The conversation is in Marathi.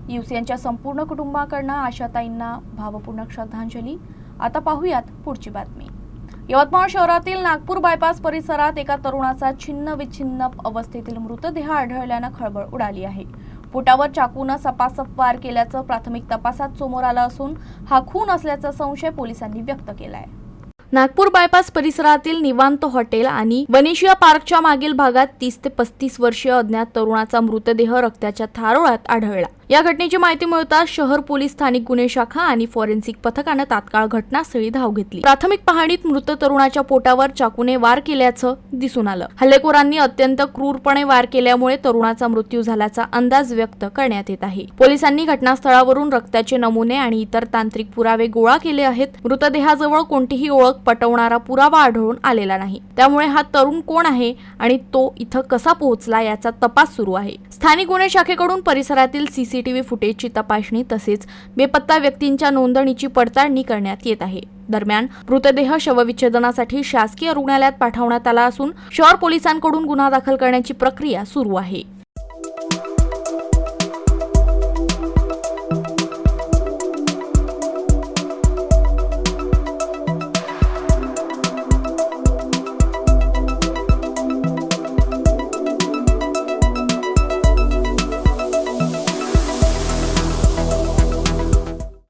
युवसेंच्या संपूर्ण कुटुंबाकडनं आशाताईंना भावपूर्ण श्रद्धांजली। आता पाहूयात पुढची बातमी। यवतमाळ शहरातील नागपूर बायपास परिसरात एका तरुणाचा छिन्न विच्छिन्न अवस्थेतील मृतदेह आढळल्यानं खळबळ उडाली आहे। पोटावर चाकूने सपासप वार केल्याचं प्राथमिक तपासात समोर आलं असून हा खून असल्याचा संशय पोलिसांनी व्यक्त केलाय। नागपूर बायपास परिसरातील निवांत हॉटेल आणि बनेशिया पार्कच्या मागील भागात 30 ते 35 वर्षीय अज्ञात तरुणाचा मृतदेह रक्ताच्या थारोळ्यात आढळला। या घटनेची माहिती मिळताच शहर पोलीस, स्थानिक गुन्हे शाखा आणि फॉरेन्सिक पथकाने तात्काळ घटनास्थळी धाव घेतली। प्राथमिक पाहणीत मृत तरुणाच्या पोटावर चाकूने वार केल्याचं दिसून आलं। हल्लेखोरांनी अत्यंत क्रूरपणे वार केल्यामुळे तरुणाचा मृत्यू झाल्याचा अंदाज व्यक्त करण्यात येत आहे। पोलिसांनी घटनास्थळावरून रक्ताचे नमुने आणि इतर तांत्रिक पुरावे गोळा केले आहेत। मृतदेहाजवळ कोणतीही ओळख पटवणारा पुरावा आढळून आलेला नाही, त्यामुळे हा तरुण कोण आहे आणि तो इथं कसा पोहोचला याचा तपास सुरू आहे। स्थानिक गुन्हे शाखेकडून परिसरातील सीसीटीव्ही फुटेजची तपासणी तसेच बेपत्ता व्यक्तींच्या नोंदणीची पडताळणी करण्यात येत आहे। दरम्यान मृतदेह शवविच्छेदनासाठी शासकीय रुग्णालयात पाठवण्यात आला असून शहर पोलिसांकडून गुन्हा दाखल करण्याची प्रक्रिया सुरू आहे।